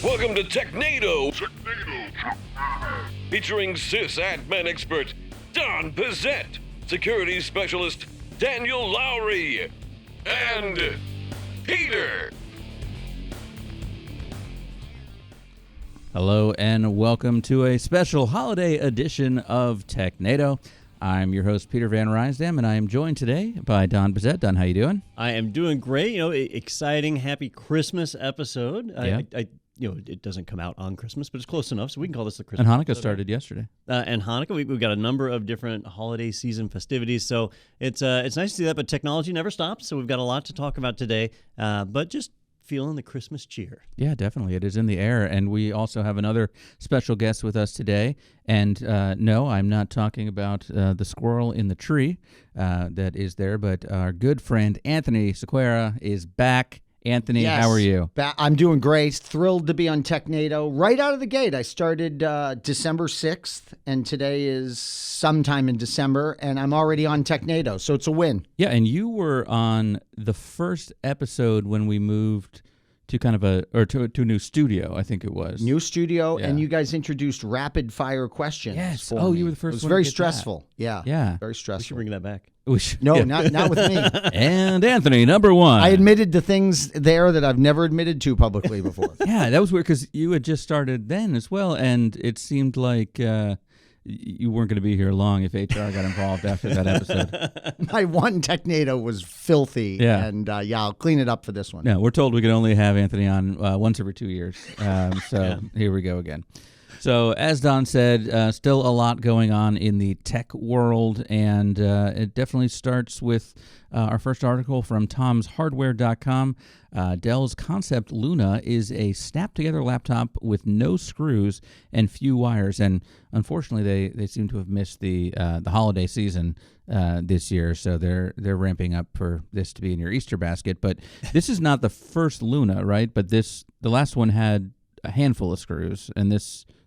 Welcome to Technado, featuring sysadmin expert Don Pizzette, security specialist Daniel Lowry, and Peter. Hello and welcome to a special holiday edition of Technado. I'm your host, Peter Van Rysdam, and I am joined today by Don Pizzette. Don, how you doing? I am doing great. Exciting, happy Christmas episode. Yeah. It doesn't come out on Christmas, but it's close enough, so we can call this the Christmas And Hanukkah episode. started yesterday. And Hanukkah, we've got a number of different holiday season festivities, so it's nice to see that, but technology never stops, so we've got a lot to talk about today, but just feeling the Christmas cheer. Yeah, definitely. It is in the air, and we also have another special guest with us today, and no, I'm not talking about the squirrel in the tree that is there, but our good friend Anthony Sequeira is back. Anthony, Yes. How are you? I'm doing great. Thrilled to be on Technado. Right out of the gate, I started December 6th, and today is sometime in December, and I'm already on Technado, so it's a win. Yeah, and you were on the first episode when we moved to kind of to a new studio, I think it was. New studio, Yeah. and you guys introduced rapid fire questions. Yes. for Oh, me. you were the first It was one to very get that. stressful. Yeah. Yeah. Very We should stressful. bring that back. No, Yeah. not with me. And Anthony, number one. I admitted to things there that I've never admitted to publicly before. Yeah, that was weird because you had just started then as well, and it seemed like you weren't going to be here long if HR got involved after that episode. My one Technado was filthy, Yeah. and I'll clean it up for this one. Yeah, we're told we can only have Anthony on once every 2 years. So Here we go again. So as Don said, still a lot going on in the tech world, and it definitely starts with our first article from tomshardware.com. Dell's Concept Luna is a snap-together laptop with no screws and few wires, and unfortunately they seem to have missed the holiday season this year, so they're ramping up for this to be in your Easter basket. But this is not the first Luna, right? But the last one had a handful of screws, and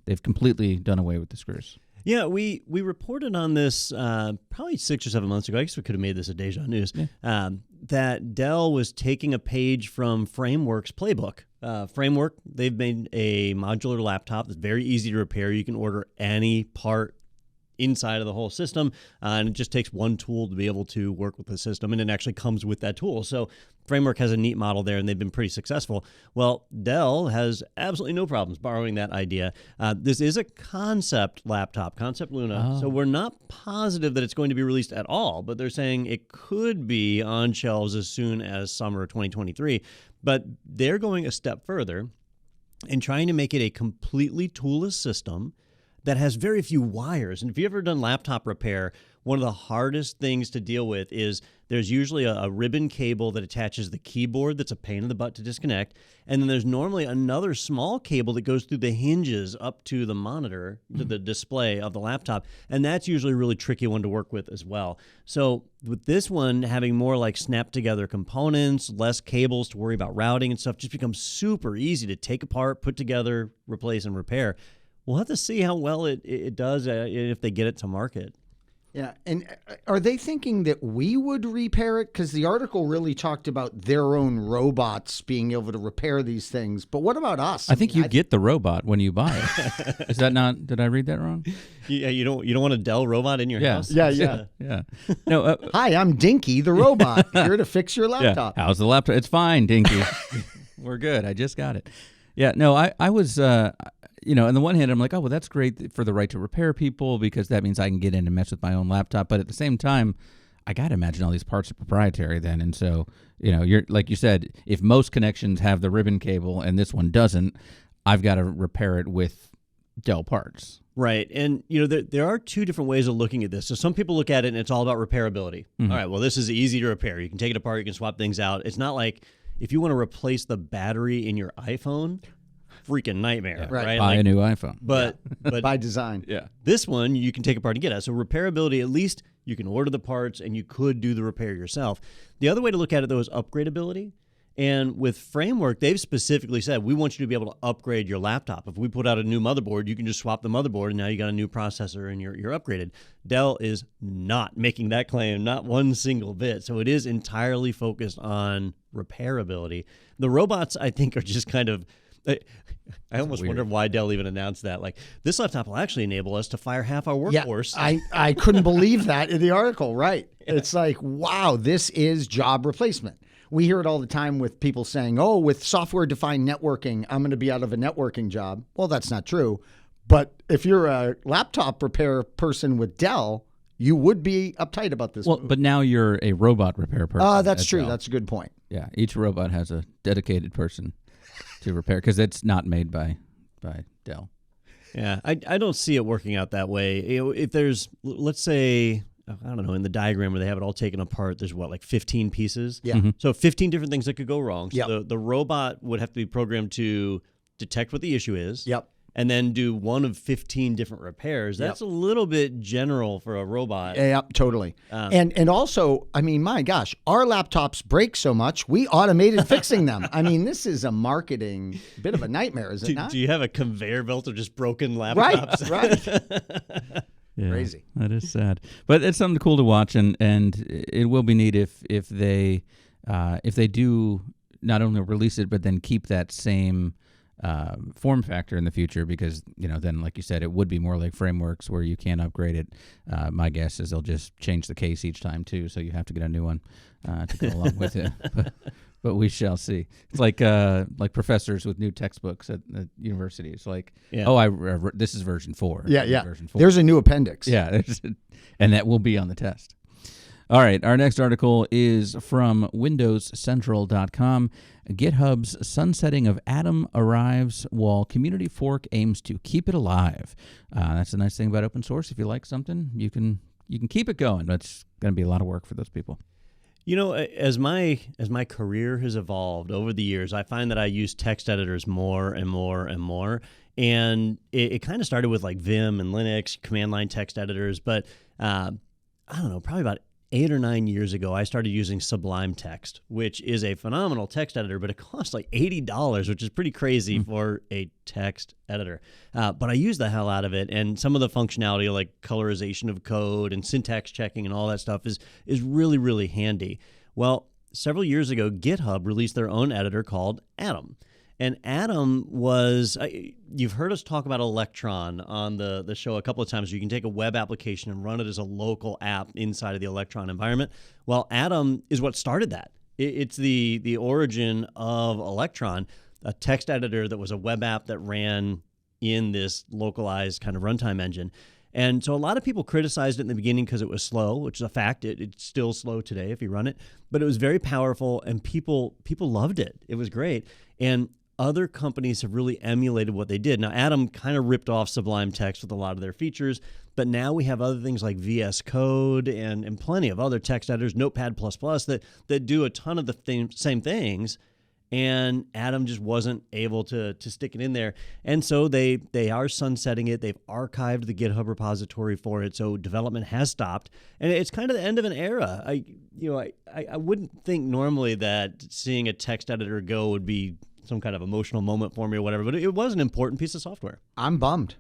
they've completely done away with the screws. Yeah, we reported on this probably 6 or 7 months ago. I guess we could have made this a Deja News. Yeah. That Dell was taking a page from Framework's playbook. Framework, they've made a modular laptop that's very easy to repair. You can order any part inside of the whole system, and it just takes one tool to be able to work with the system, and it actually comes with that tool. So Framework has a neat model there, and they've been pretty successful. Well, Dell has absolutely no problems borrowing that idea. This is a concept laptop, Concept Luna, so we're not positive that it's going to be released at all, but they're saying it could be on shelves as soon as summer 2023. But they're going a step further and trying to make it a completely toolless system that has very few wires. And if you've ever done laptop repair, one of the hardest things to deal with is there's usually a ribbon cable that attaches the keyboard that's a pain in the butt to disconnect. And then there's normally another small cable that goes through the hinges up to the monitor, to the display of the laptop. And that's usually a really tricky one to work with as well. So with this one having more like snap-together components, less cables to worry about routing and stuff, just becomes super easy to take apart, put together, replace, and repair. We'll have to see how well it does if they get it to market. Yeah, and are they thinking that we would repair it? Because the article really talked about their own robots being able to repair these things. But what about us? I think you get the robot when you buy it. Is that not? Did I read that wrong? Yeah, you don't want a Dell robot in your house? Yeah. No. Hi, I'm Dinky, the robot, here to fix your Yeah. laptop. How's the laptop? It's fine, Dinky. We're good. I just got it. Yeah. No, I was. On the one hand, I'm like, oh, well, that's great for the right to repair people because that means I can get in and mess with my own laptop. But at the same time, I got to imagine all these parts are proprietary then. And so, you're like you said, if most connections have the ribbon cable and this one doesn't, I've got to repair it with Dell parts. Right. And, there are two different ways of looking at this. So some people look at it and it's all about repairability. Mm-hmm. All right, well, this is easy to repair. You can take it apart. You can swap things out. It's not like if you want to replace the battery in your iPhone, freaking nightmare, right? Buy a new iPhone. But By design. Yeah. this one you can take apart and get at. So repairability, at least you can order the parts and you could do the repair yourself. The other way to look at it, though, is upgradability. And with Framework, they've specifically said, we want you to be able to upgrade your laptop. If we put out a new motherboard, you can just swap the motherboard, and now you got a new processor and you're upgraded. Dell is not making that claim, not one single bit. So it is entirely focused on repairability. The robots, I think, are just kind of I almost wonder why Dell even announced that. Like, this laptop will actually enable us to fire half our workforce. Yeah, I couldn't believe that in the article, right? Yeah. It's like, wow, this is job replacement. We hear it all the time with people saying, oh, with software-defined networking, I'm going to be out of a networking job. Well, that's not true. But if you're a laptop repair person with Dell, you would be uptight about this. Well, but now you're a robot repair person. That's true. Dell. That's a good point. Yeah, each robot has a dedicated person to repair because it's not made by Dell. Yeah, I don't see it working out that way. You know, if there's, let's say, I don't know, in the diagram where they have it all taken apart, there's like 15 pieces? Yeah. Mm-hmm. So 15 different things that could go wrong. So yep. the robot would have to be programmed to detect what the issue is. Yep. And then do one of 15 different repairs. That's a little bit general for a robot. Yeah, totally. And also, I mean, my gosh, our laptops break so much, we automated fixing them. I mean, this is a marketing bit of a nightmare, is it not? Do you have a conveyor belt of just broken laptops? Right. Yeah, crazy. That is sad, but it's something cool to watch, and it will be neat if they do not only release it but then keep that same form factor in the future, because then, like you said, it would be more like frameworks where you can upgrade it. My guess is they'll just change the case each time too, so you have to get a new one to go along with it. But we shall see. It's like professors with new textbooks at university. It's like, this is version 4. Yeah. Version 4. There's a new appendix. Yeah, and that will be on the test. All right, our next article is from WindowsCentral.com. GitHub's sunsetting of Atom arrives while community fork aims to keep it alive. That's the nice thing about open source. If you like something, you can keep it going. But it's going to be a lot of work for those people. As my career has evolved over the years, I find that I use text editors more and more and more. And it kind of started with like Vim and Linux, command line text editors. But I don't know, probably about 8 or 9 years ago, I started using Sublime Text, which is a phenomenal text editor, but it costs like $80, which is pretty crazy for a text editor. But I use the hell out of it, and some of the functionality like colorization of code and syntax checking and all that stuff is really, really handy. Well, several years ago, GitHub released their own editor called Atom. And Atom was, you've heard us talk about Electron on the show a couple of times. You can take a web application and run it as a local app inside of the Electron environment. Well, Atom is what started that. It's the origin of Electron, a text editor that was a web app that ran in this localized kind of runtime engine. And so a lot of people criticized it in the beginning because it was slow, which is a fact. It's still slow today if you run it. But it was very powerful, and people loved it. It was great. And other companies have really emulated what they did. Now, Atom kind of ripped off Sublime Text with a lot of their features, but now we have other things like VS Code and plenty of other text editors, Notepad++, that do a ton of the same things, and Atom just wasn't able to stick it in there. And so they are sunsetting it. They've archived the GitHub repository for it, so development has stopped. And it's kind of the end of an era. I wouldn't think normally that seeing a text editor go would be some kind of emotional moment for me or whatever, but it was an important piece of software. I'm bummed.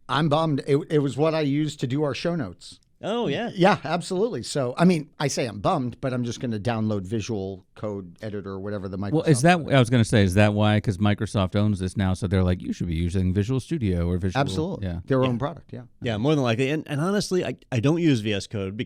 It was what I used to do our show notes. Oh, yeah. Yeah, absolutely. So, I mean, I say I'm bummed, but I'm just going to download Visual Code Editor or whatever the Microsoft. Well, I was going to say, is that why? Because Microsoft owns this now, so they're like, you should be using Visual Studio or Visual. Absolutely. Yeah. Their own product, yeah. Yeah, more than likely. And honestly, I don't use VS Code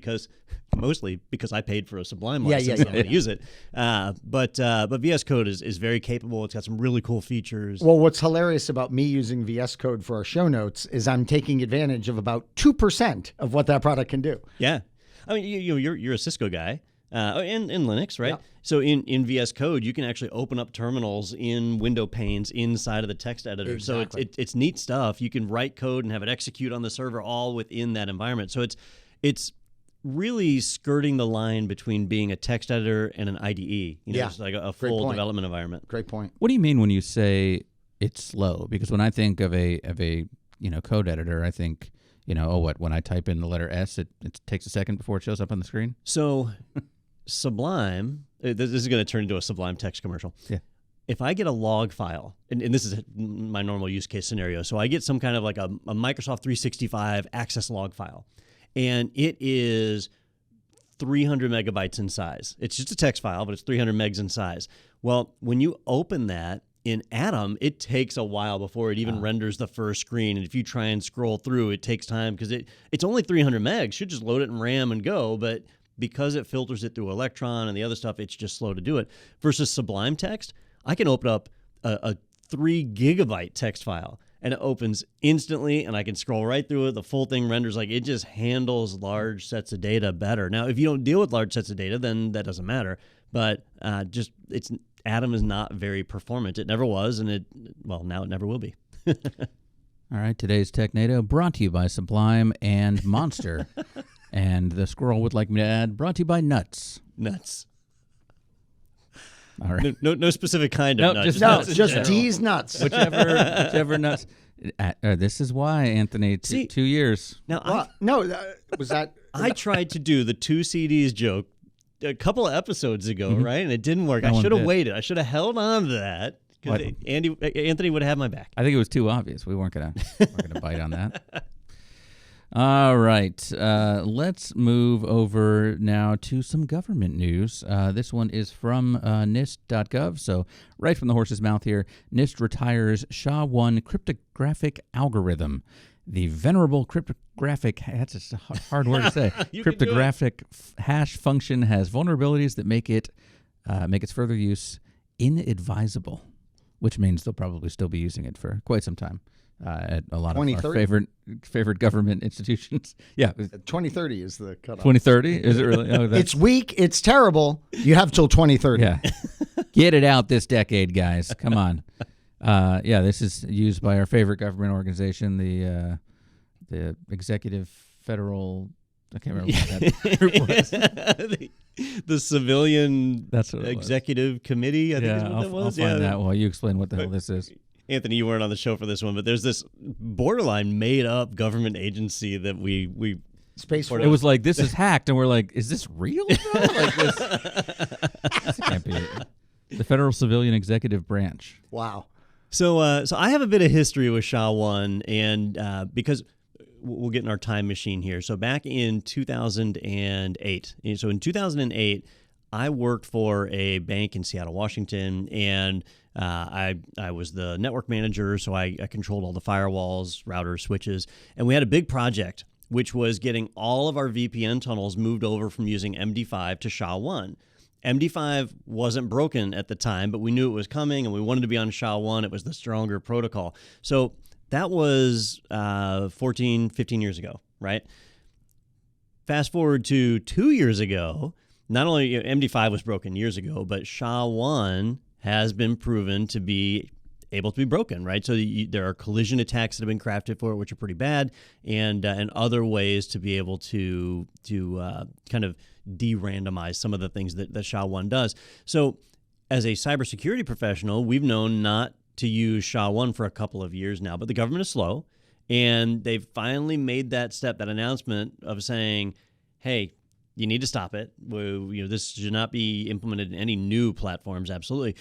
mostly because I paid for a Sublime license. I'm going to use it. But VS Code is very capable. It's got some really cool features. Well, what's hilarious about me using VS Code for our show notes is I'm taking advantage of about 2% of what that product can do. Yeah. I mean, you're a Cisco guy. In Linux, right? Yeah. So in VS Code, you can actually open up terminals in window panes inside of the text editor. Exactly. So it's neat stuff. You can write code and have it execute on the server all within that environment. So it's really skirting the line between being a text editor and an IDE. It's like a full development environment. Great point. What do you mean when you say it's slow? Because when I think of a code editor, I think, when I type in the letter S, it takes a second before it shows up on the screen? So Sublime, this is going to turn into a Sublime Text commercial. Yeah. If I get a log file, and this is my normal use case scenario, so I get some kind of like a Microsoft 365 access log file, and it is 300 megabytes in size. It's just a text file, but it's 300 megs in size. Well, when you open that in Atom, it takes a while before it even renders the first screen. And if you try and scroll through, it takes time because it's only 300 megs. Should just load it in RAM and go. But because it filters it through Electron and the other stuff, it's just slow to do it. Versus Sublime Text, I can open up a 3 gigabyte text file and it opens instantly and I can scroll right through it. The full thing renders like it just handles large sets of data better. Now, if you don't deal with large sets of data, then that doesn't matter. But Atom is not very performant. It never was, and now it never will be. All right, today's Technado brought to you by Sublime and Monster. And the squirrel would like me to add, brought to you by Nuts. Nuts. All right. No specific kind of nuts. Just D's nuts. Whichever nuts. This is why, Anthony, 2 years. Now, was that? I tried to do the 2 CDs joke a couple of episodes ago, right? And it didn't work. I should have waited. I should have held on to that because Anthony would have my back. I think it was too obvious. We weren't gonna bite on that. All right, let's move over now to some government news. This one is from NIST.gov, so right from the horse's mouth here. NIST retires SHA-1 cryptographic algorithm. The venerable cryptographic, that's a hard word to say, cryptographic hash function has vulnerabilities that make its further use inadvisable, which means they'll probably still be using it for quite some time. At a lot of our favorite government institutions. Yeah. 2030 is the cutoff. 2030? Is it really? Oh, it's weak. It's terrible. You have till 2030. Yeah. Get it out this decade, guys. Come on. This is used by our favorite government organization, the Executive Federal... I can't remember what that group was. The Civilian Executive Committee, I think is what that was. I'll find that while you explain what the hell this is. Anthony, you weren't on the show for this one, but there's this borderline made-up government agency that we Space Force. It was like, this is hacked, and we're like, is this real? Like this can't be it. The Federal Civilian Executive Branch. Wow. So I have a bit of history with SHA-1, and because we'll get in our time machine here. So back in 2008, so in 2008, I worked for a bank in Seattle, Washington, and I was the network manager, so I controlled all the firewalls, routers, switches, and we had a big project, which was getting all of our VPN tunnels moved over from using MD5 to SHA-1. MD5 wasn't broken at the time, but we knew it was coming, and we wanted to be on SHA-1. It was the stronger protocol. So that was 14, 15 years ago, right? Fast forward to 2 years ago, not only MD5 was broken years ago, but SHA-1 has been proven to be able to be broken, right? So there are collision attacks that have been crafted for it, which are pretty bad, and other ways to be able to kind of de-randomize some of the things that SHA-1 does. So as a cybersecurity professional, we've known not to use SHA-1 for a couple of years now, but the government is slow, and they've finally made that step, that announcement of saying, hey, you need to stop it. This should not be implemented in any new platforms, absolutely.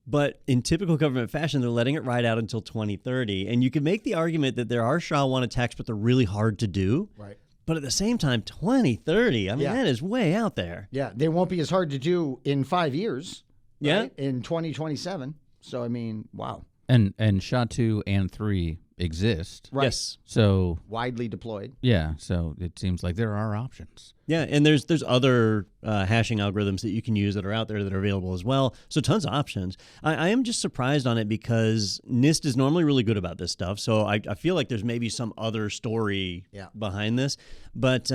But in typical government fashion, they're letting it ride out until 2030. And you can make the argument that there are SHA-1 attacks, but they're really hard to do. Right. But at the same time, 2030, that is way out there. Yeah, they won't be as hard to do in 5 years. Yeah. Right? In 2027. So, wow. And SHA-2 and 3 exist. Right. Yes. So widely deployed. Yeah, so it seems like there are options. Yeah, and there's other hashing algorithms that you can use that are out there that are available as well. So tons of options. I am just surprised on it because NIST is normally really good about this stuff. So I feel like there's maybe some other story behind this. But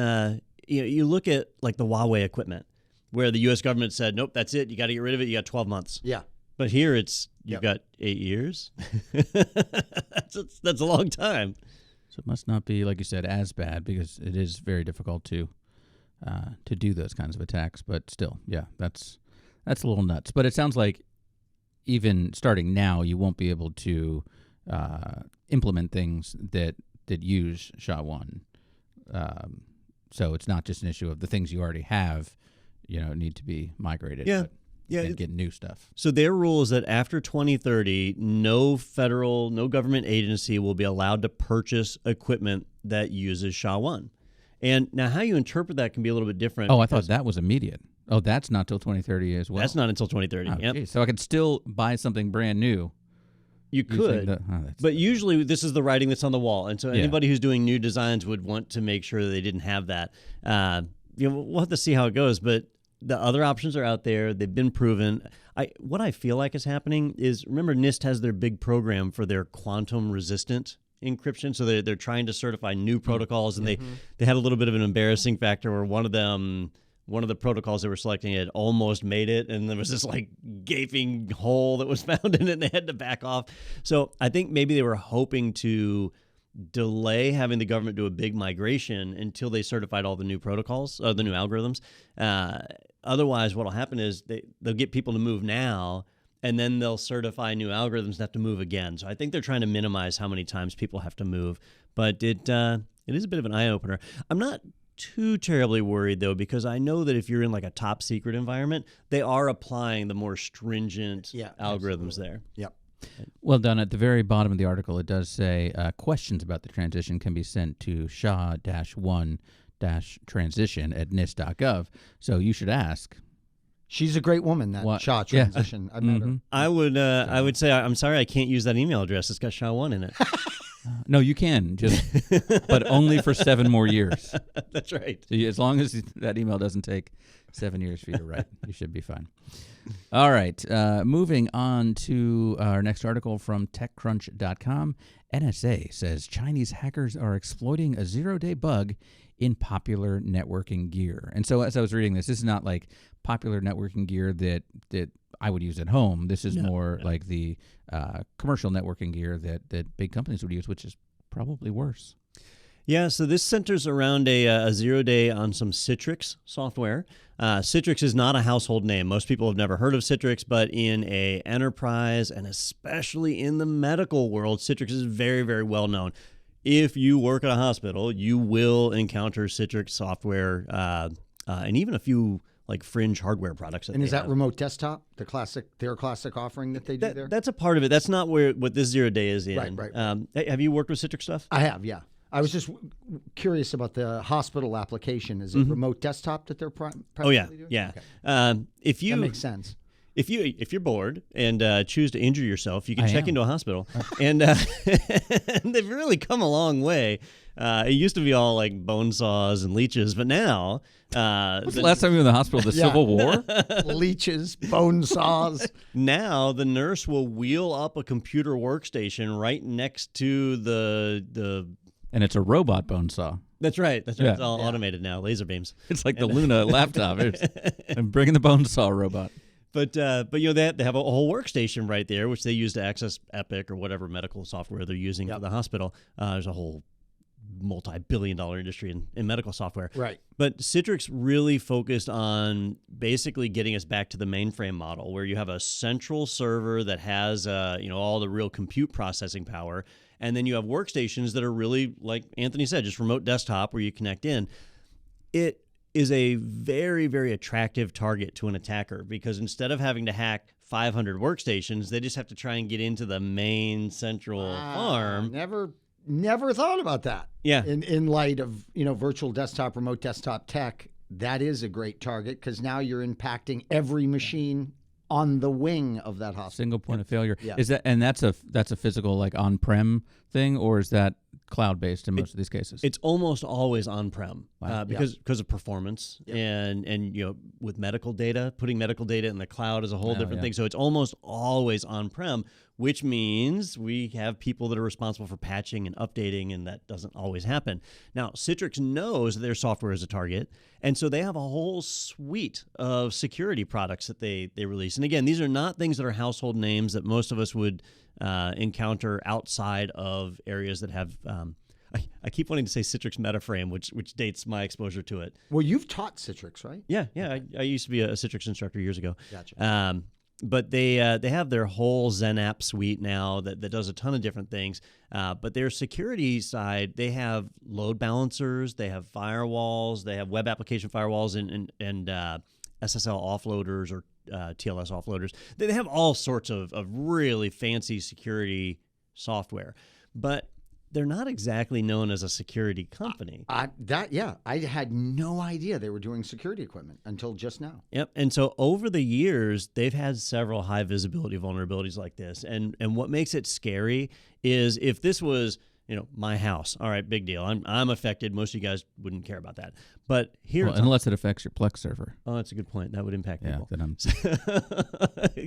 you look at like the Huawei equipment where the U.S. government said, nope, that's it. You got to get rid of it. You got 12 months. Yeah. But here you've got 8 years. That's a long time. So it must not be, like you said, as bad because it is very difficult to do those kinds of attacks. But still, yeah, that's a little nuts. But it sounds like even starting now, you won't be able to implement things that use SHA-1. So it's not just an issue of the things you already have, need to be migrated. Yeah. And get new stuff. So their rule is that after 2030, no government agency will be allowed to purchase equipment that uses SHA-1. And now how you interpret that can be a little bit different. Oh, I thought that was immediate. Oh, that's not till 2030 as well. That's not until 2030. Oh, Yep. geez. So I could still buy something brand new. You could, but usually this is the writing that's on the wall, and so anybody who's doing new designs would want to make sure that they didn't have that. We'll have to see how it goes, but the other options are out there. They've been proven. What I feel like is happening is, remember, NIST has their big program for their quantum resistant encryption, so they're trying to certify new protocols, and they had a little bit of an embarrassing factor where one of the protocols they were selecting had almost made it, and there was this like gaping hole that was found in it, and they had to back off. So I think maybe they were hoping to delay having the government do a big migration until they certified all the new protocols, the new algorithms. Otherwise, what will happen is they'll get people to move now, and then they'll certify new algorithms and have to move again. So I think they're trying to minimize how many times people have to move. But it is a bit of an eye-opener. I'm not too terribly worried, though, because I know that if you're in like a top secret environment, they are applying the more stringent algorithms there. Yep. Well done. At the very bottom of the article, it does say questions about the transition can be sent to SHA-1-transition@nist.gov. So you should ask. She's a great woman, that SHA transition. I met her. I would say, I'm sorry, I can't use that email address. It's got SHA-1 in it. No, you can, but only for 7 more years. That's right. So as long as that email doesn't take 7 years for you to write, you should be fine. All right, moving on to our next article from TechCrunch.com. NSA says Chinese hackers are exploiting a zero-day bug in popular networking gear. And so as I was reading this is not like popular networking gear that I would use at home. This is more like the commercial networking gear that big companies would use, which is probably worse. Yeah, so this centers around a 0-day on some Citrix software. Citrix is not a household name. Most people have never heard of Citrix, but in a enterprise and especially in the medical world, Citrix is very, very well known. If you work at a hospital, you will encounter Citrix software and even a few like fringe hardware products. And is that remote desktop, their classic offering that they do there? That's a part of it. That's not what this 0-day is in. Right. Have you worked with Citrix stuff? I have, yeah. I was just curious about the hospital application. Is it remote desktop that they're primarily doing? Yeah. Okay. That makes sense. If you're bored and choose to injure yourself, you can check into a hospital, and they've really come a long way. It used to be all like bone saws and leeches, but now what's the last time you were in the hospital? The Civil War? Leeches, bone saws. Now the nurse will wheel up a computer workstation right next to the And it's a robot bone saw. That's right. Yeah. It's all automated now, laser beams. It's like the Luna laptop. I'm bringing the bone saw robot. But they have a whole workstation right there, which they use to access Epic or whatever medical software they're using for the hospital. There's a whole multi-billion-dollar industry in medical software. Right. But Citrix really focused on basically getting us back to the mainframe model, where you have a central server that has all the real compute processing power, and then you have workstations that are really, like Anthony said, just remote desktop where you connect in. It is a very, very attractive target to an attacker because instead of having to hack 500 workstations, they just have to try and get into the main central farm. Never thought about that. Yeah. In light of, virtual desktop, remote desktop tech, that is a great target because now you're impacting every machine on the wing of that hospital. Single point of failure. Yeah. Is that, and that's a physical like on-prem thing, or is that cloud-based in most of these cases? It's almost always on-prem because of performance and with medical data, putting medical data in the cloud is a whole different thing. So it's almost always on-prem, which means we have people that are responsible for patching and updating, and that doesn't always happen. Now, Citrix knows their software is a target, and so they have a whole suite of security products that they release. And again, these are not things that are household names that most of us would encounter outside of areas that have I keep wanting to say Citrix MetaFrame, which dates my exposure to it. Well, you've taught Citrix, right? Yeah. I used to be a Citrix instructor years ago. Gotcha. But they have their whole Zen app suite now that does a ton of different things. But their security side, they have load balancers, they have firewalls, they have web application firewalls and SSL offloaders or TLS offloaders. They have all sorts of really fancy security software. But they're not exactly known as a security company. I had no idea they were doing security equipment until just now. Yep. And so over the years, they've had several high visibility vulnerabilities like this. And what makes it scary is if this was, my house, all right, big deal. I'm affected. Most of you guys wouldn't care about that. But here, unless it affects your Plex server. Oh, that's a good point. That would impact people. Then I'm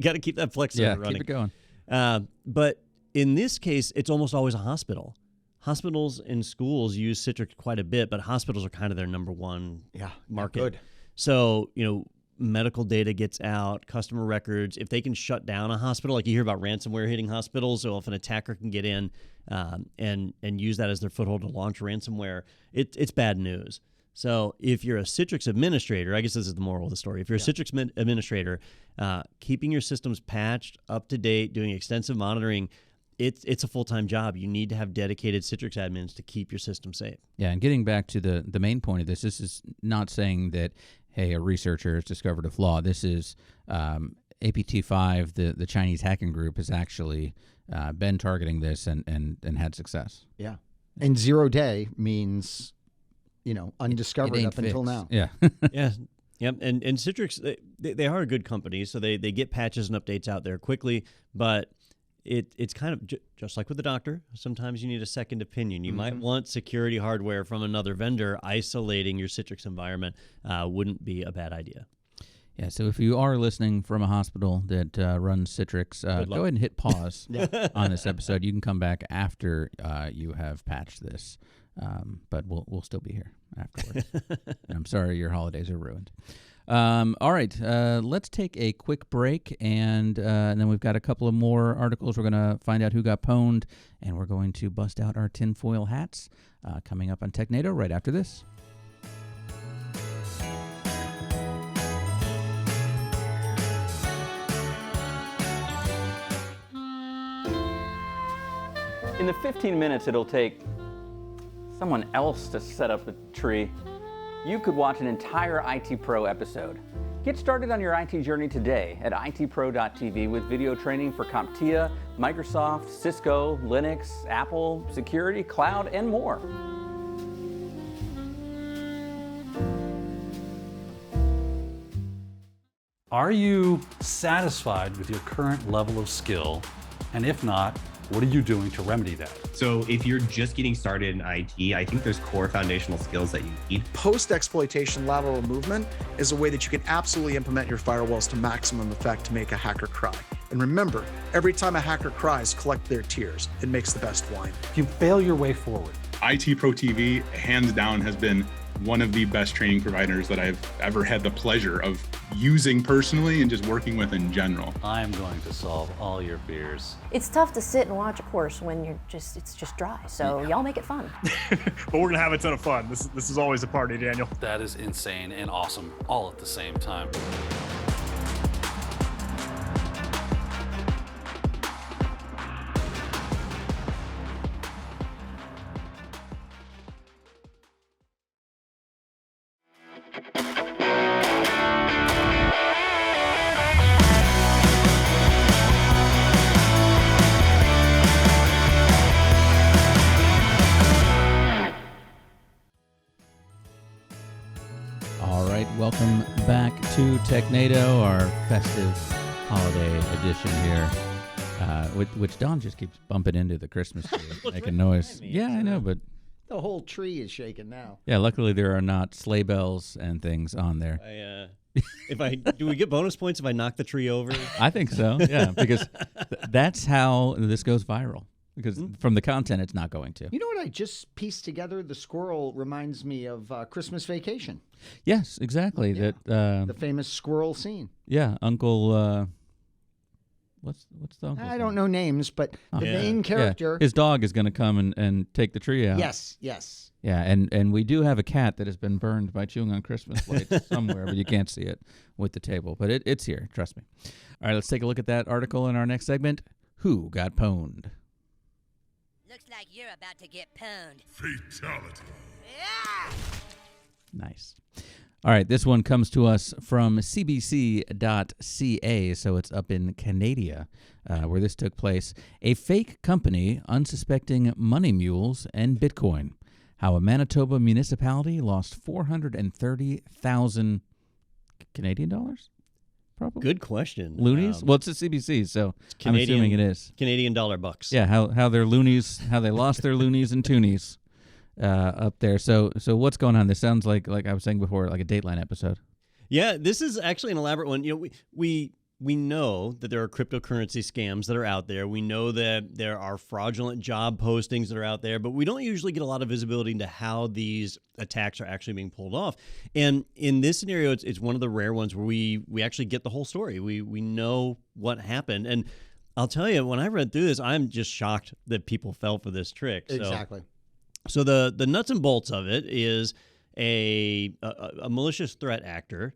got to keep that Plex server running. Keep it going. But in this case, it's almost always a hospital. Hospitals and schools use Citrix quite a bit, but hospitals are kind of their number one market. Good. So, medical data gets out, customer records. If they can shut down a hospital, like you hear about ransomware hitting hospitals, so if an attacker can get in and use that as their foothold to launch ransomware, it's bad news. So if you're a Citrix administrator, I guess this is the moral of the story. If you're a Citrix administrator, keeping your systems patched, up to date, doing extensive monitoring, it's a full-time job. You need to have dedicated Citrix admins to keep your system safe. Yeah, and getting back to the main point of this is not saying that, hey, a researcher has discovered a flaw. This is APT5, the Chinese hacking group, has actually been targeting this and had success. Yeah. And 0 day means, undiscovered up until now. Yeah. Yeah. Yep. And Citrix, they are a good company, so they get patches and updates out there quickly, but it's kind of just like with the doctor. Sometimes you need a second opinion. You might want security hardware from another vendor. Isolating your Citrix environment wouldn't be a bad idea. Yeah, so if you are listening from a hospital that runs Citrix, go ahead and hit pause on this episode. You can come back after you have patched this, but we'll still be here afterwards. I'm sorry your holidays are ruined. All right, let's take a quick break, and then we've got a couple of more articles. We're going to find out who got pwned, and we're going to bust out our tinfoil hats coming up on Technado right after this. In the 15 minutes it'll take someone else to set up the tree, you could watch an entire IT Pro episode. Get started on your IT journey today at itpro.tv with video training for CompTIA, Microsoft, Cisco, Linux, Apple, security, cloud, and more. Are you satisfied with your current level of skill? And if not, what are you doing to remedy that? So if you're just getting started in IT, I think there's core foundational skills that you need. Post-exploitation lateral movement is a way that you can absolutely implement your firewalls to maximum effect to make a hacker cry. And remember, every time a hacker cries, collect their tears. It makes the best wine. If you fail your way forward. IT Pro TV, hands down, has been one of the best training providers that I've ever had the pleasure of using personally and just working with in general. I'm going to solve all your fears. It's tough to sit and watch a course when it's just dry. So y'all make it fun. But we're gonna have a ton of fun. This is always a party, Daniel. That is insane and awesome, all at the same time. Welcome back to Technado, our festive holiday edition here, which Don just keeps bumping into the Christmas tree, making noise. Yeah, I know, but the whole tree is shaking now. Yeah, luckily there are not sleigh bells and things on there. Do we get bonus points if I knock the tree over? I think so, yeah, because that's how this goes viral. Because from the content, it's not going to. You know what I just pieced together? The squirrel reminds me of Christmas Vacation. Yes, exactly. Yeah. That the famous squirrel scene. Yeah, Uncle. What's the uncle? I don't know names, but the main character. Yeah. His dog is going to come and take the tree out. Yes. Yeah, and we do have a cat that has been burned by chewing on Christmas lights somewhere, but you can't see it with the table. But it's here, trust me. All right, let's take a look at that article in our next segment. Who got pwned? Looks like you're about to get pwned. Fatality. Yeah! Nice. All right, this one comes to us from cbc.ca, so it's up in Canada, where this took place. A fake company unsuspecting money mules and Bitcoin. How a Manitoba municipality lost 430,000 Canadian dollars? Probably. Good question. Loonies? Well, it's a CBC, so I'm assuming it is. Canadian dollar bucks. Yeah, how their loonies, how they lost their loonies and toonies up there. So what's going on? This sounds like I was saying before, like a Dateline episode. Yeah, this is actually an elaborate one. You know, we know that there are cryptocurrency scams that are out there. We know that there are fraudulent job postings that are out there, but we don't usually get a lot of visibility into how these attacks are actually being pulled off. And in this scenario, it's one of the rare ones where we actually get the whole story. We know what happened. And I'll tell you, when I read through this, I'm just shocked that people fell for this trick. Exactly. So the nuts and bolts of it is a malicious threat actor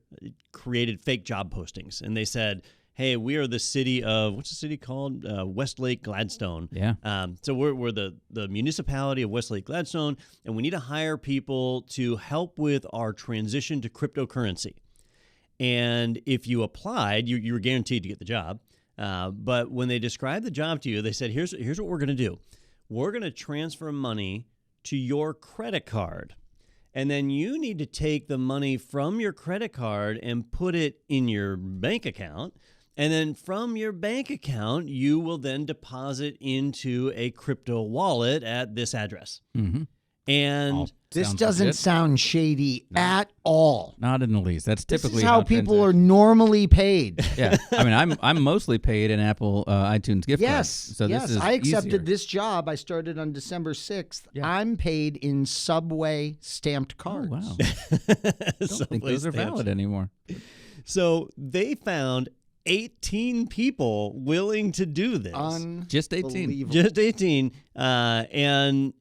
created fake job postings, and they said, "Hey, we are the city of what's the city called? Westlake Gladstone. Yeah. So we're the municipality of Westlake Gladstone, and we need to hire people to help with our transition to cryptocurrency. And if you applied, you were guaranteed to get the job. But when they described the job to you, they said, here's what we're going to do. We're going to transfer money to your credit card. And then you need to take the money from your credit card and put it in your bank account. And then from your bank account, you will then deposit into a crypto wallet at this address." Mm-hmm. And this doesn't sound shady at all. Not in the least. That's typically this is how people are normally paid. Yeah, I mean, I'm mostly paid in Apple iTunes gift cards. So yes. this is I accepted easier. this job. I started on December 6th. Yeah. I'm paid in Subway stamped cards. Oh, wow. I don't think those are valid anymore. So they found 18 people willing to do this. Just 18. Just 18. And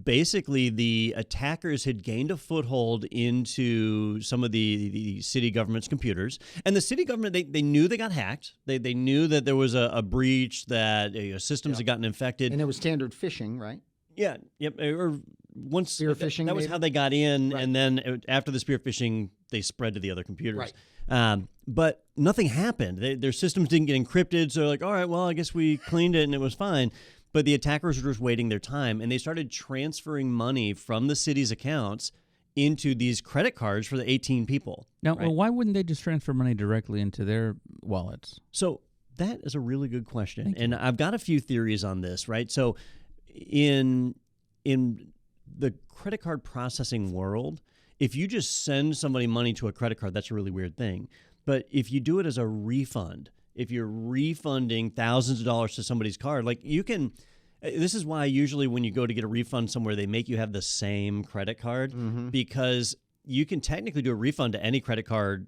basically the attackers had gained a foothold into some of the city government's computers. And the city government, they knew they got hacked. They knew that there was a breach, that systems had gotten infected. And it was standard phishing, right? Yeah. Yep. Or once spear phishing. That was how they got in. Right. And then after the spear phishing, they spread to the other computers. Right. But nothing happened. Their systems didn't get encrypted. So they're like, all right, well, I guess we cleaned it and it was fine. But the attackers were just waiting their time. And they started transferring money from the city's accounts into these credit cards for the 18 people. Now, right? well, why wouldn't they just transfer money directly into their wallets? So that is a really good question. And I've got a few theories on this, right? So in the credit card processing world, if you just send somebody money to a credit card, that's a really weird thing. But if you do it as a refund, if you're refunding thousands of dollars to somebody's card, like you can, this is why usually when you go to get a refund somewhere, they make you have the same credit card, because you can technically do a refund to any credit card,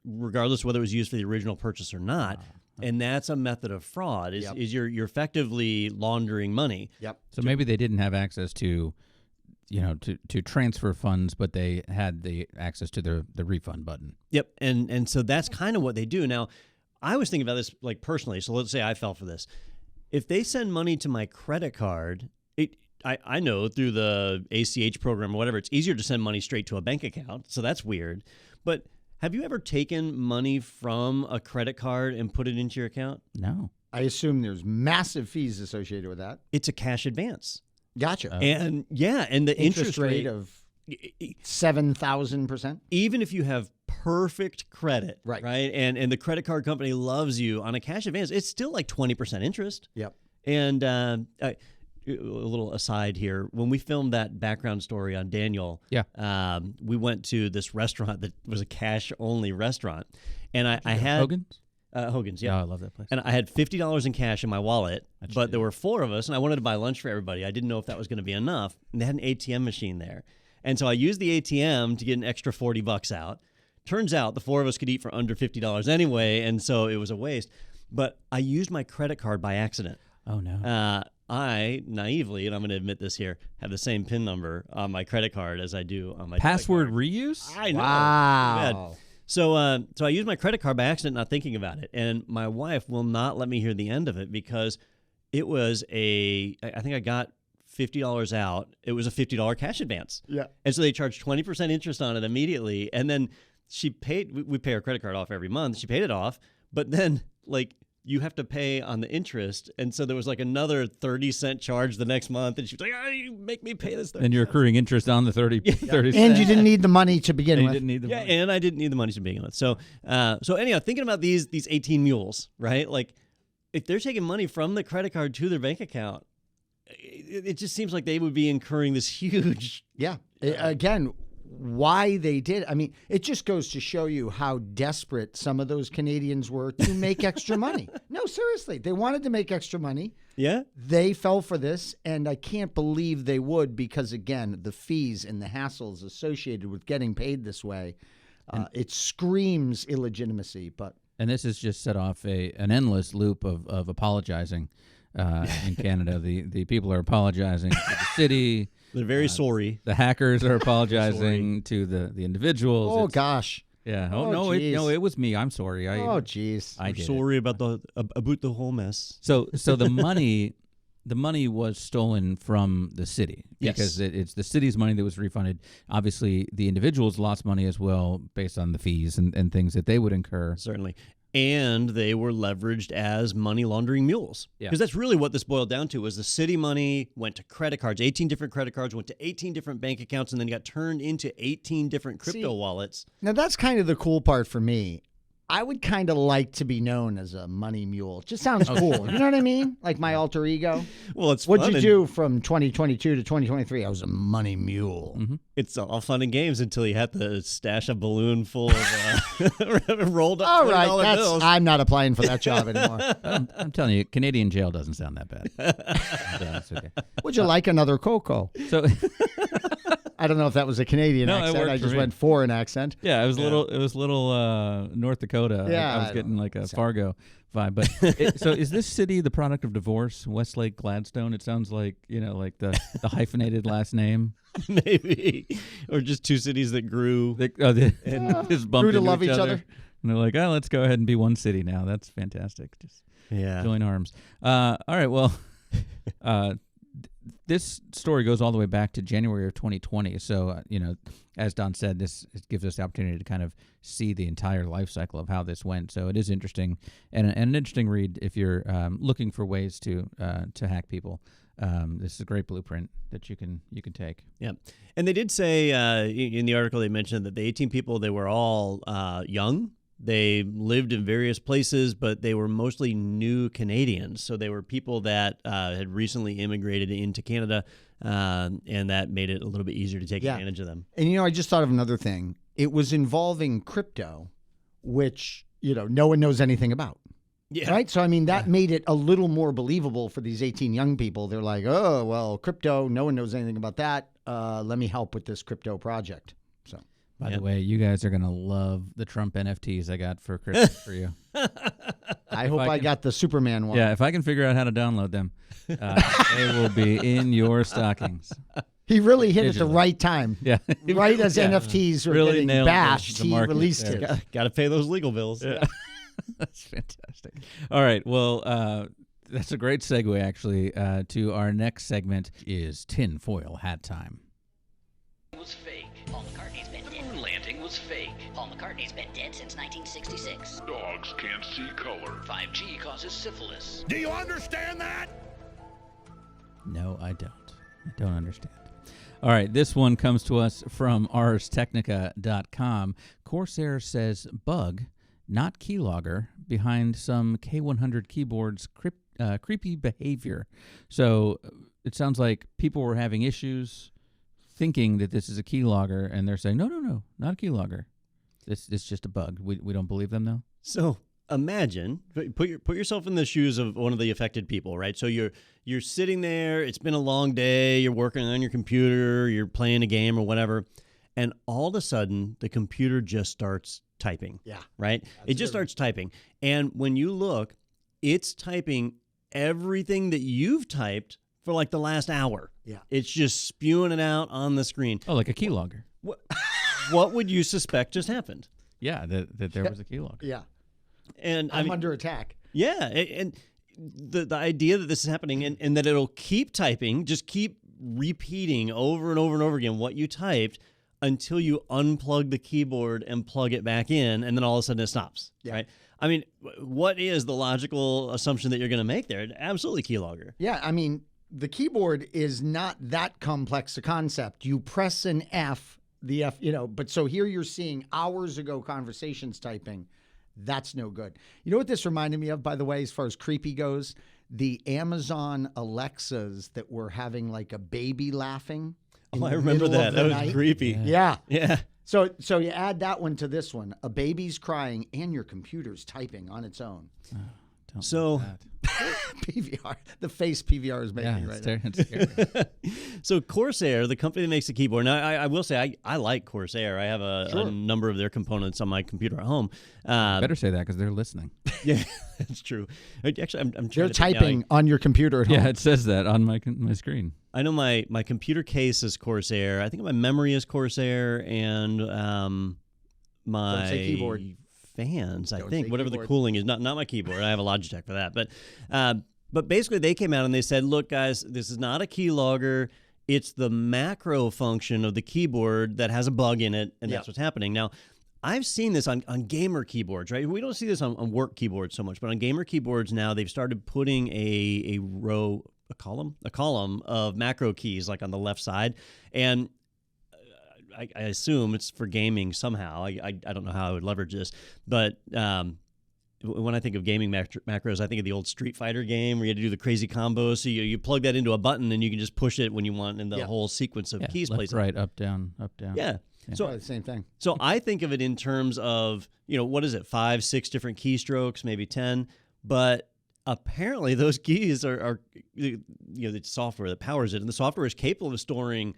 regardless whether it was used for the original purchase or not. And that's a method of fraud, is you're effectively laundering money. Yep. So maybe they didn't have access to, to transfer funds, but they had the access to the refund button. Yep. And so that's kind of what they do. Now, I was thinking about this like personally. So let's say I fell for this. If they send money to my credit card, I know through the ACH program or whatever, it's easier to send money straight to a bank account. So that's weird. But have you ever taken money from a credit card and put it into your account? No. I assume there's massive fees associated with that. It's a cash advance. Gotcha. And the interest rate of 7,000%. Even if you have perfect credit, right? And the credit card company loves you on a cash advance, it's still like 20% interest. Yep. And a little aside here, when we filmed that background story on Daniel, we went to this restaurant that was a cash-only restaurant, and I had Hogan's. Hogan's, yeah. Oh, I love that place. And I had $50 in cash in my wallet, but there were 4 of us, and I wanted to buy lunch for everybody. I didn't know if that was going to be enough, and they had an ATM machine there. And so I used the ATM to get an extra $40 out. Turns out the 4 of us could eat for under $50 anyway, and so it was a waste. But I used my credit card by accident. Oh, no. I naively, and I'm going to admit this here, have the same PIN number on my credit card as I do on my password debit card. reuse. I know. Wow. So I used my credit card by accident, not thinking about it. And my wife will not let me hear the end of it because it was I think I got $50 out, it was a $50 cash advance. Yeah. And so they charged 20% interest on it immediately. And then she paid, we pay our credit card off every month. She paid it off, but then like you have to pay on the interest. And so there was like another 30-cent charge the next month. And she was like, you make me pay this. And you're accruing interest on the 30 cents. And you didn't need the money to begin with. You didn't need the money. And I didn't need the money to begin with. So, so anyhow, thinking about these 18 mules, right? Like if they're taking money from the credit card to their bank account, it just seems like they would be incurring this huge. Yeah. Again, why they did. I mean, it just goes to show you how desperate some of those Canadians were to make extra money. No, seriously. They wanted to make extra money. Yeah. They fell for this, and I can't believe they would because, again, the fees and the hassles associated with getting paid this way, it screams illegitimacy. And this has just set off an endless loop of apologizing in Canada. The people are apologizing to the city. They're very sorry. The hackers are apologizing to the individuals. Oh, gosh. Yeah. Oh, no, it was me. I'm sorry. Oh, jeez. I did sorry about the whole mess. So the money was stolen from the city because it's the city's money that was refunded. Obviously, the individuals lost money as well based on the fees and things that they would incur. Certainly. And they were leveraged as money laundering mules. Yeah. Because that's really what this boiled down to was the city money went to credit cards, 18 different credit cards, went to 18 different bank accounts, and then got turned into 18 different crypto wallets. Now, that's kind of the cool part for me. I would kind of like to be known as a money mule. Just sounds cool. You know what I mean? Like my alter ego. Well, it's What'd fun you do from 2022 to 2023? I was a money mule. Mm-hmm. It's all fun and games until you have to stash a balloon full of rolled up All $20 right, bills. I'm not applying for that job anymore. I'm telling you, Canadian jail doesn't sound that bad. That's okay. Would you like another cocoa? So I don't know if that was a Canadian accent. I just went for an accent. Yeah, it was little North Dakota. Yeah, I was getting like a Fargo vibe. But so is this city the product of divorce? Westlake Gladstone? It sounds like, like the hyphenated last name. Maybe. Or just two cities that grew. And just bumped grew to into love each other. And they're like, let's go ahead and be one city now. That's fantastic. Just join arms. All right, well, this story goes all the way back to January of 2020. So, as Don said, this gives us the opportunity to kind of see the entire life cycle of how this went. So it is interesting and an interesting read if you're looking for ways to hack people. This is a great blueprint that you can take. Yeah, and they did say in the article they mentioned that the 18 people, they were all young. They lived in various places, but they were mostly new Canadians. So they were people that had recently immigrated into Canada, and that made it a little bit easier to take advantage of them. And, I just thought of another thing. It was involving crypto, which, no one knows anything about. Yeah. Right? So, I mean, that made it a little more believable for these 18 young people. They're like, oh, well, crypto, no one knows anything about that. Let me help with this crypto project. So. By the way, you guys are going to love the Trump NFTs I got for Christmas for you. I hope I got the Superman one. Yeah, if I can figure out how to download them, they will be in your stockings. He really hit at the right time. Yeah. Right as NFTs were getting bashed, he released it. Got to pay those legal bills. Yeah. That's fantastic. All right, well, that's a great segue, actually, to our next segment is tinfoil hat time. It was fake. Paul McCartney's been dead. The moon landing was fake. Paul McCartney's been dead since 1966. Dogs can't see color. 5G causes syphilis. Do you understand that? No, I don't. I don't understand. All right, this one comes to us from arstechnica.com. Corsair says bug, not keylogger, behind some K100 keyboards creepy behavior. So it sounds like people were having issues thinking that this is a keylogger, and they're saying, no, not a keylogger. This is just a bug. We don't believe them, though? So imagine, put yourself in the shoes of one of the affected people, right? So you're sitting there, it's been a long day, you're working on your computer, you're playing a game or whatever, and all of a sudden, the computer just starts typing. Yeah. Right? It just starts typing. And when you look, it's typing everything that you've typed for like the last hour. Yeah. It's just spewing it out on the screen. Oh, like a keylogger. What would you suspect just happened? Yeah, that there was a keylogger. Yeah. And I'm under attack. Yeah. And the idea that this is happening and that it'll keep typing, just keep repeating over and over and over again what you typed until you unplug the keyboard and plug it back in, and then all of a sudden it stops, right? I mean, what is the logical assumption that you're going to make there? Absolutely keylogger. Yeah, I mean, the keyboard is not that complex a concept. You press an F, the F, but so here you're seeing hours ago conversations typing. That's no good. You know what this reminded me of, by the way, as far as creepy goes? The Amazon Alexas that were having like a baby laughing. Oh, I remember that. That was creepy. Yeah. Yeah. So you add that one to this one. A baby's crying and your computer's typing on its own. So PVR, the face PVR is making right now. It's scary. So Corsair, the company that makes the keyboard. Now, I will say I like Corsair. I have a number of their components on my computer at home. Better say that because they're listening. Yeah, that's true. Actually, I'm trying They're to typing on your computer at home. Yeah, it says that on my screen. I know my computer case is Corsair. I think my memory is Corsair, and my Don't say keyboard. fans, I Don't think, say whatever keyboard. the cooling is, not my keyboard. I have a Logitech for that. But basically they came out and they said, look, guys, this is not a keylogger. It's the macro function of the keyboard that has a bug in it, and that's what's happening. Now, I've seen this on gamer keyboards, right? We don't see this on work keyboards so much, but on gamer keyboards now, they've started putting a column of macro keys like on the left side. And I assume it's for gaming somehow. I don't know how I would leverage this, but when I think of gaming macros, I think of the old Street Fighter game where you had to do the crazy combos. So you plug that into a button and you can just push it when you want, and the whole sequence of keys left, plays. right, up, down, up, down. Yeah. So the same thing. So I think of it in terms of, what is it, 5, 6 different keystrokes, maybe 10, but apparently those keys are the software that powers it, and the software is capable of storing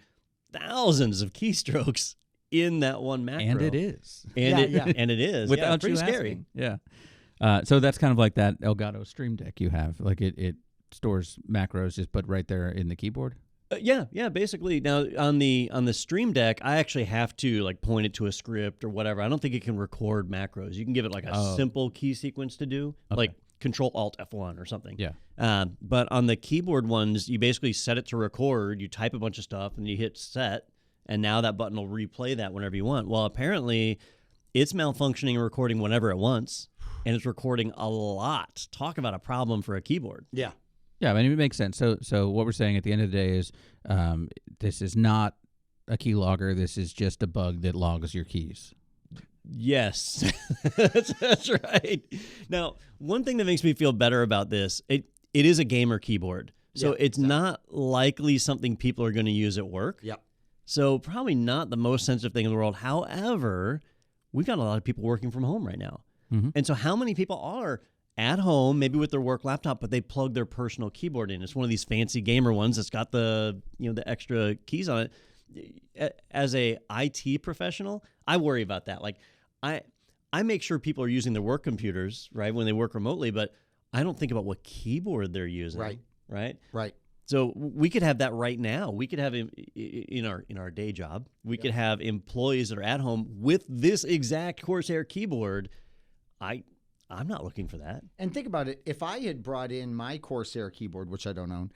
thousands of keystrokes in that one macro. And it is. And it is. Without pretty you scary. asking. Yeah. So that's kind of like that Elgato Stream Deck you have. Like it stores macros just put right there in the keyboard. Yeah, basically. Now on the Stream Deck, I actually have to like point it to a script or whatever. I don't think it can record macros. You can give it like a simple key sequence to do, like Control Alt F1 or something. Yeah. But on the keyboard ones, you basically set it to record. You type a bunch of stuff and you hit set, and now that button will replay that whenever you want. Well, apparently, it's malfunctioning and recording whenever it wants, and it's recording a lot. Talk about a problem for a keyboard. Yeah. Yeah, I mean, it makes sense. So what we're saying at the end of the day is this is not a keylogger. This is just a bug that logs your keys. Yes, that's right. Now, one thing that makes me feel better about this, it is a gamer keyboard. So it's not likely something people are going to use at work. Yep. So probably not the most sensitive thing in the world. However, we've got a lot of people working from home right now. Mm-hmm. And so how many people are at home, maybe with their work laptop, but they plug their personal keyboard in? It's one of these fancy gamer ones that's got the extra keys on it. As a IT professional, I worry about that. Like I make sure people are using their work computers, right, when they work remotely, but I don't think about what keyboard they're using. Right. So we could have that right now. We could have in our day job, we could have employees that are at home with this exact Corsair keyboard. I'm not looking for that. And think about it. If I had brought in my Corsair keyboard, which I don't own,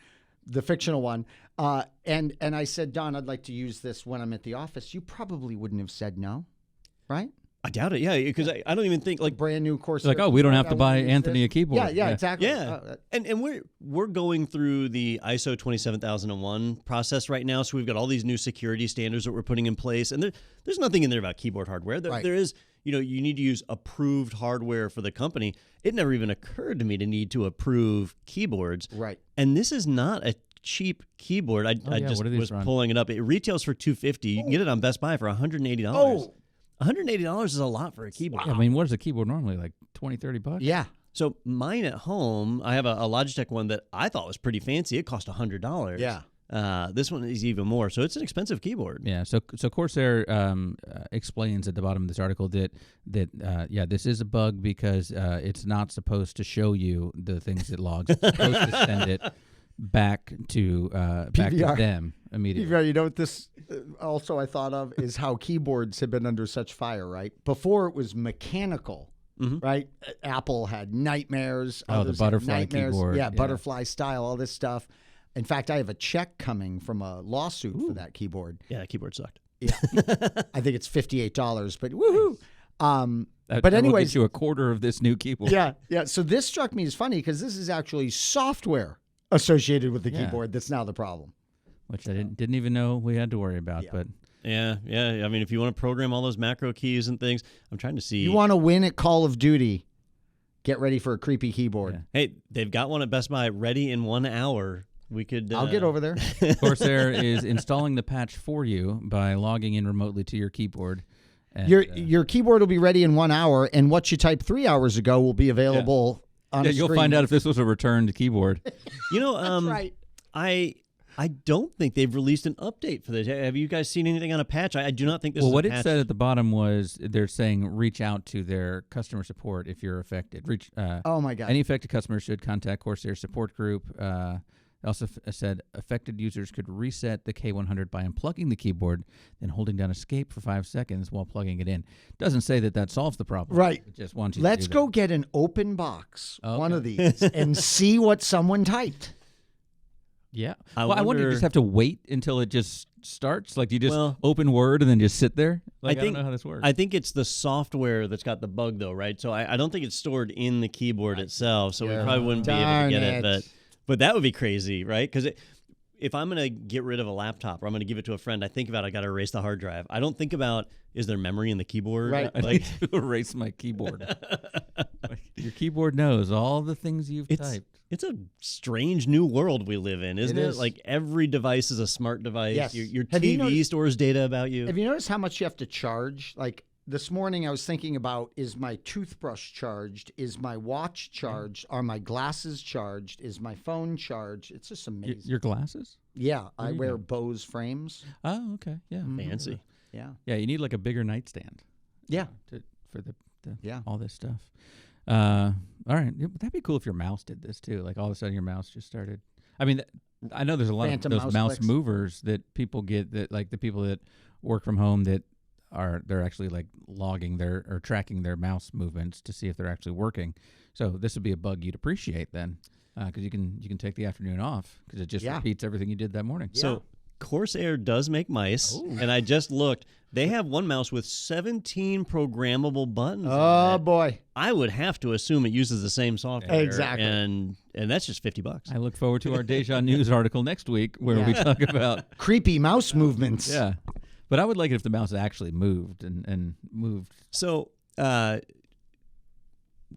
the fictional one, and I said, Don, I'd like to use this when I'm at the office, you probably wouldn't have said no, right? I doubt it. Yeah, because I don't even think like brand new Corsair. Like, oh, we don't have to buy Anthony a keyboard. Yeah, exactly. Yeah, and we're going through the ISO 27001 process right now. So we've got all these new security standards that we're putting in place, and there's nothing in there about keyboard hardware. There is, you need to use approved hardware for the company. It never even occurred to me to need to approve keyboards. Right. And this is not a cheap keyboard. I just was pulling it up. It retails for $250. You can get it on Best Buy for $180. Oh. $180 is a lot for a keyboard. I mean, what is a keyboard normally? Like $20-$30? Yeah. So mine at home, I have a Logitech one that I thought was pretty fancy. It cost $100. Yeah. This one is even more. So it's an expensive keyboard. Yeah. So Corsair explains at the bottom of this article that this is a bug because it's not supposed to show you the things it logs. It's supposed to send it back to them immediately. PVR, you know what this also I thought of is how keyboards have been under such fire, right? Before it was mechanical, right? Apple had nightmares. Oh, the butterfly keyboard. Yeah, butterfly style, all this stuff. In fact, I have a check coming from a lawsuit for that keyboard. Yeah, that keyboard sucked. Yeah, I think it's $58, but woohoo! But But anyways, anyways, get you a quarter of this new keyboard. yeah. So this struck me as funny because this is actually software associated with the Yeah. keyboard that's now the problem. Which I didn't even know we had to worry about. But Yeah. I mean, if you want to program all those macro keys and things, I'm trying to see. You want to win at Call of Duty? Get ready for a creepy keyboard. Hey, they've got one at Best Buy ready in 1 hour. We could. I'll get over there. Corsair is installing the patch for you by logging in remotely to your keyboard. And, Your keyboard will be ready in 1 hour, and what you typed 3 hours ago will be available on a you'll screen. find out if this was a returned keyboard. That's right. I don't think they've released an update for this. Have you guys seen anything on a patch? I do not think this is what a it patch. said at the bottom was they're saying reach out to their customer support if you're affected. Oh, my God. Any affected customers should contact Corsair support group. They also said affected users could reset the K100 by unplugging the keyboard, then holding down escape for 5 seconds while plugging it in. Doesn't say that solves the problem. Right. It just wants you Let's to do go get an open box, one of these, and see what someone typed. Yeah. I I wonder, you just have to wait until it just starts? Like, do you just open Word and then just sit there? Like, I don't know how this works. I think it's the software that's got the bug, though, right? So I don't think it's stored in the keyboard itself, so we probably wouldn't be able to get it. But that would be crazy, right? Because if I'm going to get rid of a laptop or I'm going to give it to a friend, I think about I got to erase the hard drive. I don't think about, is there memory in the keyboard? Right. I need to erase my keyboard. Your keyboard knows all the things you've typed. It's a strange new world we live in, isn't it? is. Like every device is a smart device. Yes. Your Have you TV noticed- stores data about you. Have you noticed how much you have to charge? Like this morning, I was thinking about, is my toothbrush charged? Is my watch charged? Are my glasses charged? Is my phone charged? It's just amazing. Your glasses? Yeah, What I do you wear do? Bose frames. Oh, okay. Yeah. Fancy. Yeah. Yeah, you need like a bigger nightstand. Yeah. For the Yeah. all this stuff. All right. That'd be cool if your mouse did this too. Like all of a sudden your mouse just started. I mean, I know there's a lot Phantom of those mouse mouse clicks. movers that people get that like the people that work from home that they're actually like logging or tracking their mouse movements to see if they're actually working. So this would be a bug you'd appreciate then, because you can take the afternoon off because it just repeats everything you did that morning. So Corsair does make mice, and I just looked. They have one mouse with 17 programmable buttons. Oh boy! I would have to assume it uses the same software. Exactly. And that's just $50. I look forward to our Deja News article next week where we talk about creepy mouse movements. Yeah. But I would like it if the mouse actually moved and moved. So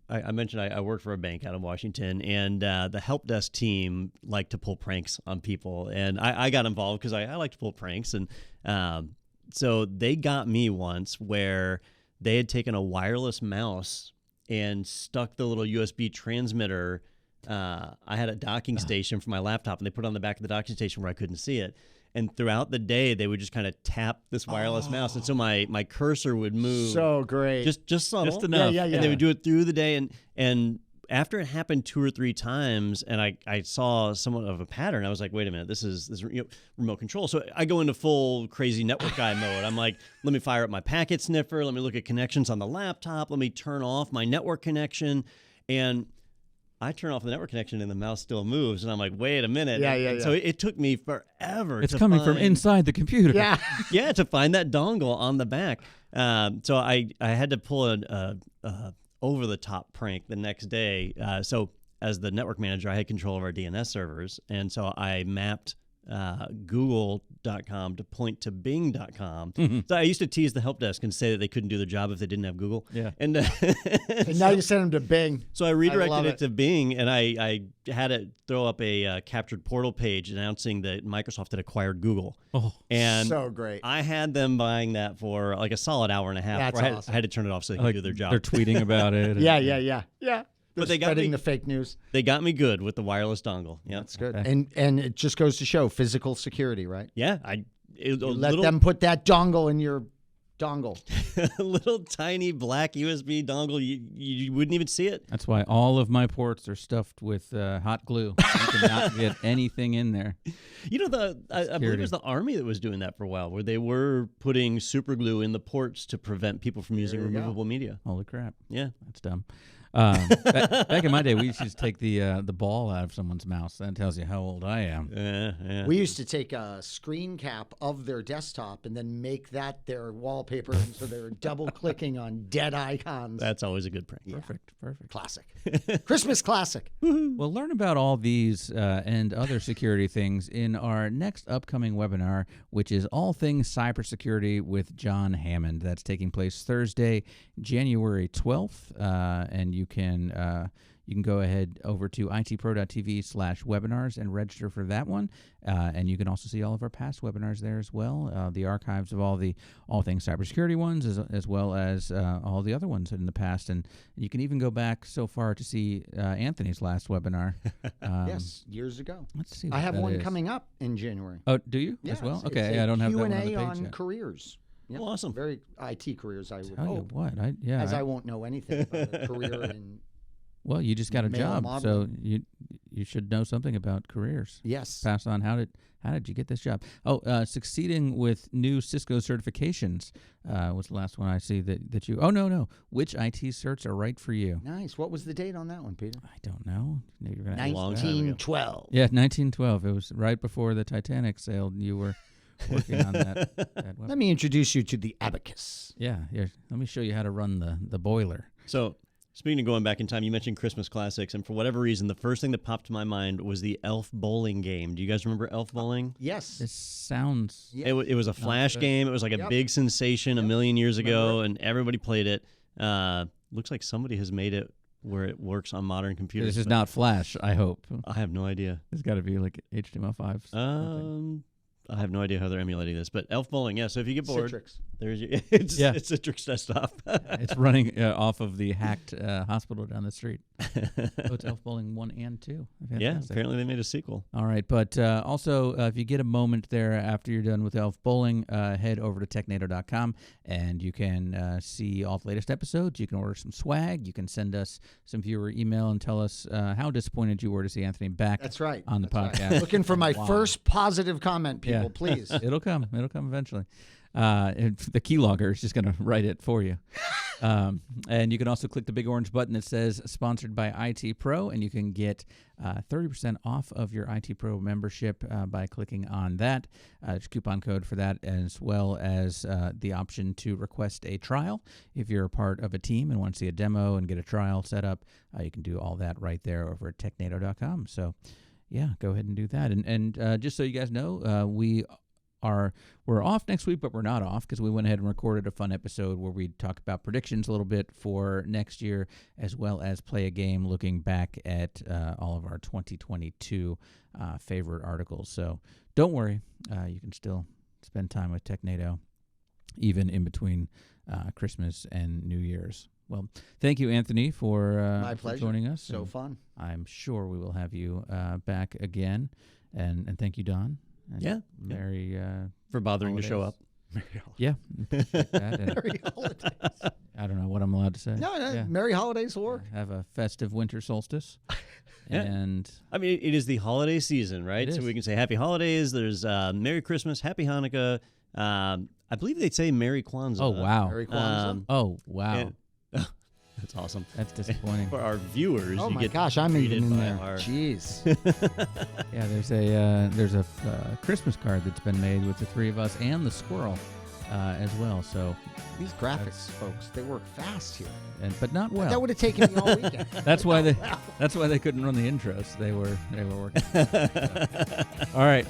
I mentioned I worked for a bank out of Washington, and the help desk team liked to pull pranks on people. And I got involved because I like to pull pranks. And so they got me once where they had taken a wireless mouse and stuck the little USB transmitter. I had a docking station for my laptop, and they put it on the back of the docking station where I couldn't see it. And throughout the day, they would just kind of tap this wireless mouse, and so my cursor would move. So great, just subtle, Just enough. Yeah. And they would do it through the day, and after it happened 2 or 3 times, and I saw somewhat of a pattern, I was like, wait a minute, this is remote control. So I go into full crazy network guy mode. I'm like, let me fire up my packet sniffer. Let me look at connections on the laptop. Let me turn off my network connection, and I turn off the network connection and the mouse still moves, and I'm like, wait a minute. Yeah. So it took me forever. It's to coming from find- inside the computer. Yeah. to find that dongle on the back. So I had to pull an over the top prank the next day. So as the network manager, I had control of our DNS servers, and so I mapped Google.com to point to Bing.com. So I used to tease the help desk and say that they couldn't do their job if they didn't have Google. Yeah. And, And now you send them to Bing. So I redirected love it to Bing, and I had it throw up a captured portal page announcing that Microsoft had acquired Google. Oh, and so great. I had them buying that for like a solid hour and a half. That's where awesome. I had to turn it off so they could do their job. They're tweeting about it. Yeah. But they got spreading me- the fake news. They got me good with the wireless dongle. Yeah, That's good. Okay. And it just goes to show physical security, right? Yeah, Let them put that dongle in your dongle. a little tiny black USB dongle. You wouldn't even see it. That's why all of my ports are stuffed with hot glue. You cannot get anything in there. You know, I believe it was the Army that was doing that for a while, where they were putting super glue in the ports to prevent people from using removable media. Holy crap. Yeah. That's dumb. Back in my day, we used to just take the ball out of someone's mouse. That tells you how old I am. Yeah. We used to take a screen cap of their desktop and then make that their wallpaper, and so they're double clicking on dead icons. That's always a good prank. Yeah. Perfect. Classic. Christmas classic. Well, learn about all these and other security things in our next upcoming webinar, which is All Things Cybersecurity with John Hammond. That's taking place Thursday, January 12th, and you can go ahead over to itpro.tv/webinars and register for that one. And you can also see all of our past webinars there as well, the archives of all things cybersecurity ones, as well as all the other ones in the past. And you can even go back so far to see Anthony's last webinar. Yes, years ago. Let's see. I have one is. coming up in January. Oh, do you as well? Okay, I don't have that one on the Q&A page on yet. careers. Yep. Well, awesome. Very IT careers, I would Tell you hope. what, I won't know anything about a career in. Well, you just got a Mail job, modeling. so you should know something about careers. Yes. Pass on how did you get this job? Oh, succeeding with new Cisco certifications was the last one I see that you. Oh no, which IT certs are right for you? Nice. What was the date on that one, Peter? I don't know. Maybe you're gonna ask that. 1912. Yeah, 1912. It was right before the Titanic sailed. And you were working on that. Let me introduce you to the abacus. Yeah, here. Let me show you how to run the boiler. So, speaking of going back in time, you mentioned Christmas classics, and for whatever reason, the first thing that popped to my mind was the Elf bowling game. Do you guys remember Elf bowling? Yes. This sounds. It was a flash game. It was like a big sensation a million years ago, and everybody played it. Looks like somebody has made it where it works on modern computers. This is not Flash, I hope. I have no idea. It's got to be like HTML5. I have no idea how they're emulating this, but Elf bowling, yeah. So if you get bored, Citrix. there's it's Citrix desktop. It's running off of the hacked hospital down the street. It's Elf Bowling 1 and 2. Yeah, Fantastic. apparently they made a sequel. All right, but also if you get a moment there after you're done with Elf Bowling, head over to technado.com and you can see all the latest episodes. You can order some swag. You can send us some viewer email and tell us how disappointed you were to see Anthony back. That's right. On the podcast. Right. Looking for my first positive comment, people, please. It'll come eventually. The keylogger is just going to write it for you. And you can also click the big orange button that says sponsored by IT Pro, and you can get 30% off of your IT Pro membership by clicking on that. There's a coupon code for that, as well as the option to request a trial. If you're a part of a team and want to see a demo and get a trial set up, you can do all that right there over at technado.com. So yeah, go ahead and do that. And just so you guys know, we're off next week, but we're not off because we went ahead and recorded a fun episode where we talk about predictions a little bit for next year, as well as play a game looking back at all of our 2022 favorite articles. So don't worry, you can still spend time with Technado, even in between Christmas and New Year's. Well, thank you, Anthony, for My pleasure. joining us. So and fun. I'm sure we will have you back again. And thank you, Don. And Yeah. Merry For bothering holidays. to show up. Yeah. appreciate that. And Merry holidays. I don't know what I'm allowed to say. No, Yeah. Merry holidays, Lord. Have a festive winter solstice. Yeah. And I mean, it is the holiday season, right? It So is. we can say Happy Holidays. There's Merry Christmas, Happy Hanukkah. I believe they'd say Merry Kwanzaa. oh wow. Merry Kwanzaa. Oh wow. and- that's awesome. That's disappointing. For our viewers, Oh you my get gosh, I'm treated even in by there. our- Jeez. Yeah, there's a Christmas card that's been made with the three of us and the squirrel as well. So, These graphics folks, they work fast here. but not well. That would have taken me all weekend. That's why they couldn't run the intros. They were working. So. All right.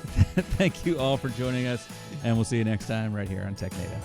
Thank you all for joining us, and we'll see you next time right here on Technado.